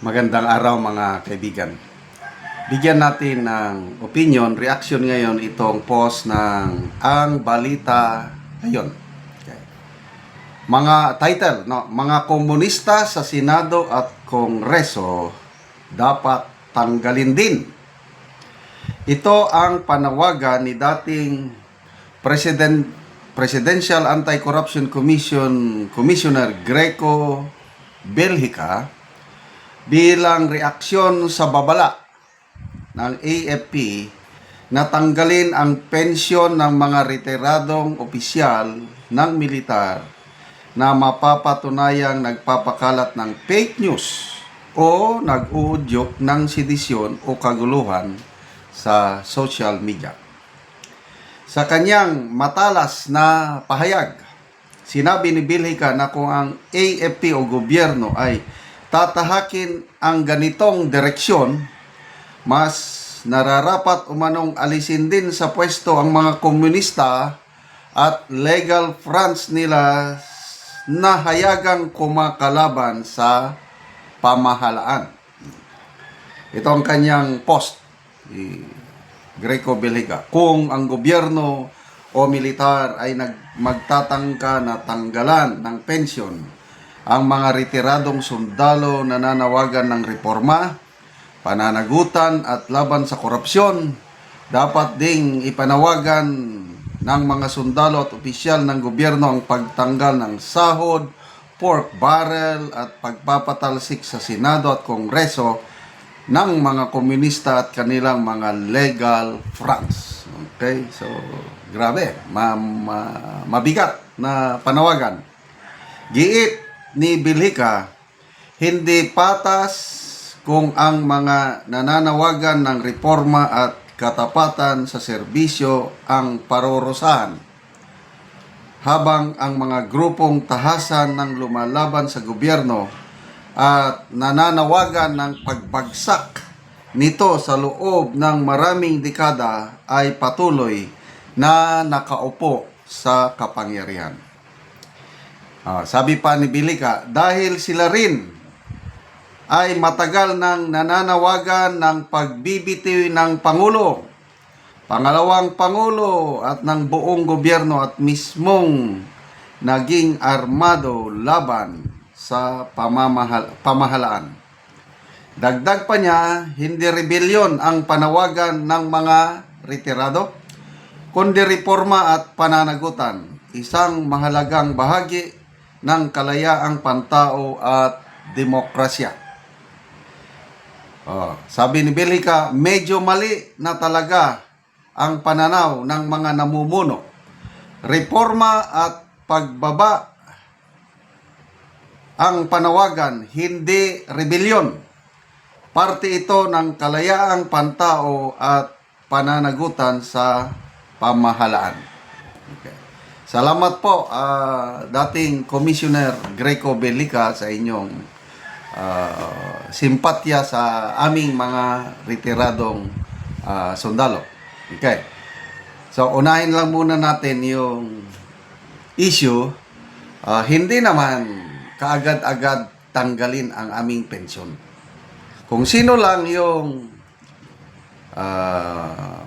Magandang araw mga kaibigan. Bigyan natin ng opinion, reaction ngayon itong post ng Ang Balita Ngayon. Okay. Mga title, no? Mga komunista sa Senado at Kongreso dapat tanggalin din. Ito ang panawagan ni dating Presidential Anti-Corruption Commissioner Greco Belhica bilang reaksyon sa babala ng AFP na tanggalin ang pensyon ng mga retiradong opisyal ng militar na mapapatunayang nagpapakalat ng fake news o nag-uudyok ng sedisyon o kaguluhan sa social media. Sa kanyang matalas na pahayag, sinabi ni Belhica na kung ang AFP o gobyerno ay tatahakin ang ganitong direksyon, mas nararapat umanong alisin din sa pwesto ang mga komunista at legal fronts nila na hayagang kumakalaban sa pamahalaan. Ito ang kanyang post, Greco Belhica. Kung ang gobyerno o militar ay magtatangka na tanggalan ng pensyon ang mga retiradong sundalo na nanawagan ng reforma, pananagutan at laban sa korupsyon, dapat ding ipanawagan ng mga sundalo at opisyal ng gobyerno ang pagtanggal ng sahod, pork barrel at pagpapatalsik sa Senado at Kongreso ng mga komunista at kanilang mga legal fronts. Okay? So, grabe. Mabigat na panawagan. Giit ni Belhica, hindi patas kung ang mga nananawagan ng reforma at katapatan sa serbisyo ang parurusahan, habang ang mga grupong tahasan ng lumalaban sa gobyerno at nananawagan ng pagbagsak nito sa loob ng maraming dekada ay patuloy na nakaupo sa kapangyarihan. Sabi pa ni Belhica, dahil sila rin ay matagal nang nananawagan ng pagbibitiw ng Pangulo, pangalawang Pangulo at ng buong gobyerno at mismong naging armado laban sa pamahalaan. Dagdag pa niya, hindi rebelyon ang panawagan ng mga retirado, kundi reforma at pananagutan, isang mahalagang bahagi ng kalayaang pantao at demokrasya. Sabi ni Belhica, medyo mali na talaga ang pananaw ng mga namumuno. Reforma at pagbaba ang panawagan, hindi rebelyon. Parte ito ng kalayaang pantao at pananagutan sa pamahalaan. Okay. Salamat po, dating Commissioner Greco Belhica, sa inyong simpatya sa aming mga retiradong sundalo. Okay. So, unahin lang muna natin yung issue. Hindi naman kaagad-agad tanggalin ang aming pensyon. Kung sino lang yung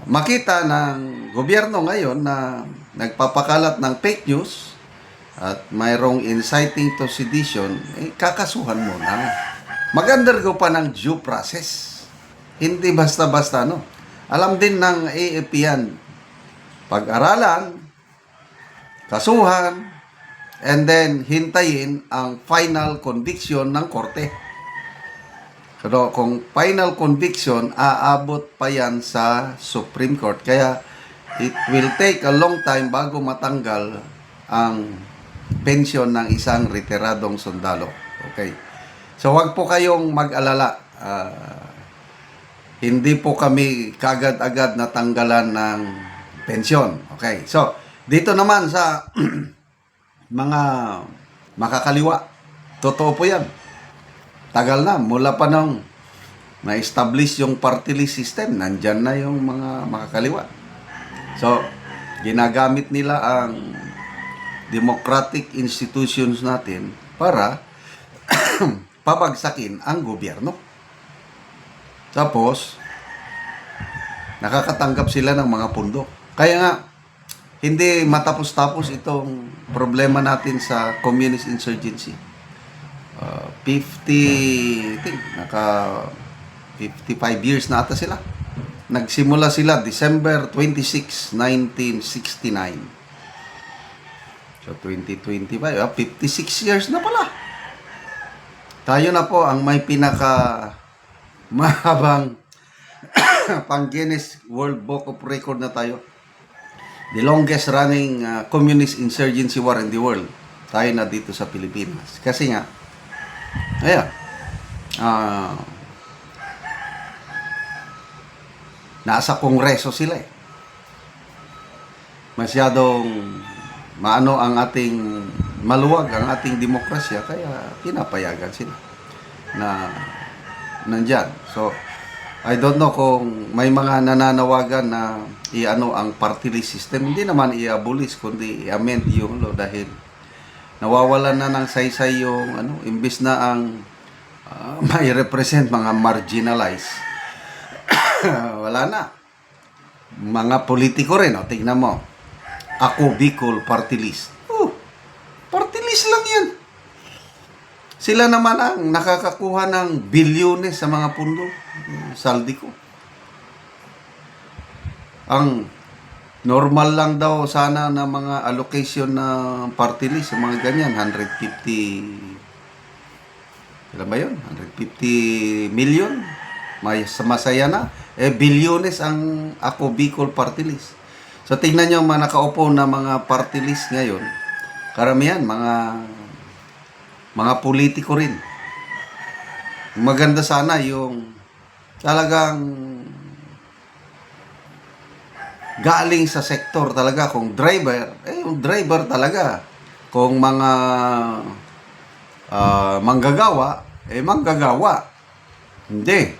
makita ng gobyerno ngayon na nagpapakalat ng fake news at mayroong inciting to sedition, kakasuhan mo na. Mag-undergo pa ng due process. Hindi basta-basta, no? Alam din ng AFP yan. Pag-aralan, kasuhan, and then hintayin ang final conviction ng korte. Pero kung final conviction, aabot pa yan sa Supreme Court. Kaya it will take a long time bago matanggal ang pensyon ng isang retiradong sundalo. Okay. So, wag po kayong mag-alala. Hindi po kami kagad-agad natanggalan ng pensyon. Okay. So, dito naman sa mga makakaliwa, totoo po yan. Tagal na, mula pa nung na-establish yung party list system, nandyan na yung mga makakaliwa. So, ginagamit nila ang democratic institutions natin para pabagsakin ang gobyerno. Tapos, nakakatanggap sila ng mga pundo. Kaya nga, hindi matapos-tapos itong problema natin sa communist insurgency. 50, I think, naka 55 years na ata sila. Nagsimula sila December 26, 1969. So 2025, 56 years na pala. Tayo na po ang may pinaka mahabang pang Guinness World Book of Record na tayo. The longest running communist insurgency war in the world. Tayo na dito sa Pilipinas. Kasi nga, ayan, nasa kongreso sila eh. Masyadong maano ang ating maluwag ang ating demokrasya, kaya pinapayagan sila na nandyan. So, I don't know kung may mga nananawagan na iano ang party list system. Hindi naman i-abolish, kundi i-amend yung law dahil nawawalan na ng saysay yung imbis na ang may represent mga marginalized. Wala na. Mga politiko rin, tingnan mo. Ako Bicol party list. Party list lang yan. Sila naman ang nakakakuha ng bilyones sa mga pundo. Saldi ko. Ang normal lang daw sana na mga allocation na party list, sa mga ganyan, 150, ilan ba yun? 150 million. Masaya na. Bilyones ang Ako Bicol party list. So, tingnan nyo mga nakaupo na mga party list ngayon. Karamihan, mga politiko rin. Maganda sana yung talagang galing sa sektor talaga. Kung driver, yung driver talaga. Kung mga manggagawa, manggagawa. Hindi.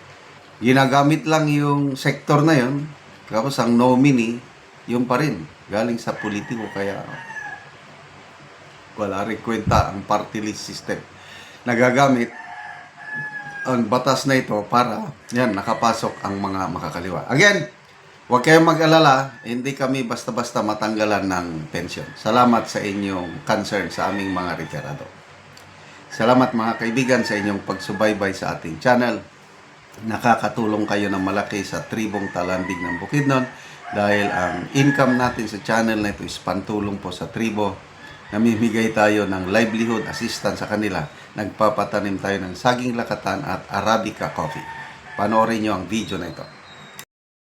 Ginagamit lang yung sektor na yun. Tapos ang nominee, yung pa rin. Galing sa politiko. Kaya wala rin kwenta ang party list system. Nagagamit ang batas na ito para nakapasok ang mga makakaliwa. Again, huwag kayong mag-alala, hindi kami basta-basta matanggalan ng pensyon. Salamat sa inyong concern sa aming mga retirado. Salamat mga kaibigan sa inyong pagsubaybay sa ating channel. Nakakatulong kayo ng malaki sa tribong Talandig ng Bukidnon dahil ang income natin sa channel na ito is pantulong po sa tribo. Namimigay tayo ng livelihood assistance sa kanila. Nagpapatanim tayo ng saging lakatan at Arabica coffee. Panoorin nyo ang video na ito.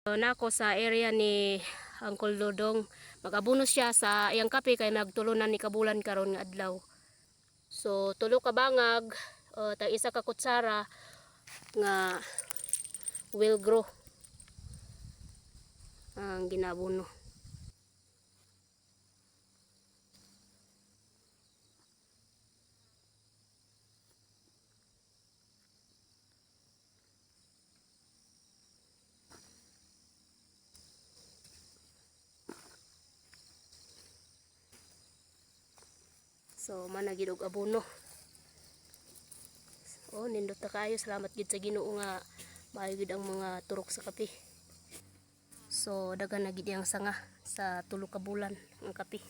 Nako sa area ni Uncle Dodong, mag-abunos siya sa iyang kape kay magtulunan ni kabulan karon nga adlaw. So tulo ka bangag, tag isa ka kutsara nga will grow ang ginabuno. So managid og abono. Oh, nindot ta kayo. Salamat gid sa Ginoo nga maayo gid ang mga turok sa kape. So daghan na gid yang sanga sa tulo ka bulan ang kape.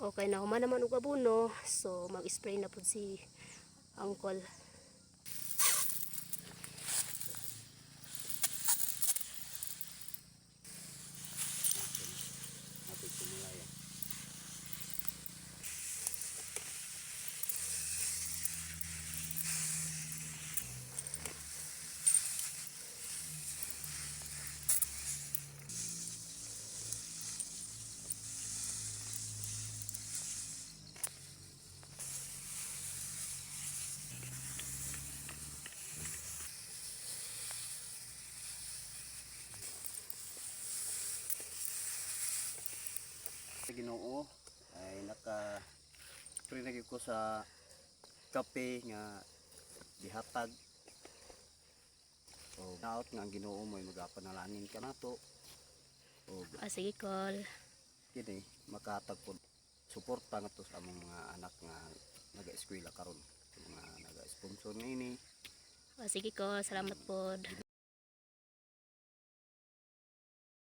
Okay na human naman og abono, so mag-spray na pud si Uncle. Ginoo ay Prinagyo ko sa kape nga gihatag. O naot nga ang Ginoo mo magapanalangin ka nato. O Sige, Kol. kini makahatag pod suporta nga to sa among mga anak nga naga-eskwela karon. Mga naga-sponsor ini. Sige, Kol. Salamat po.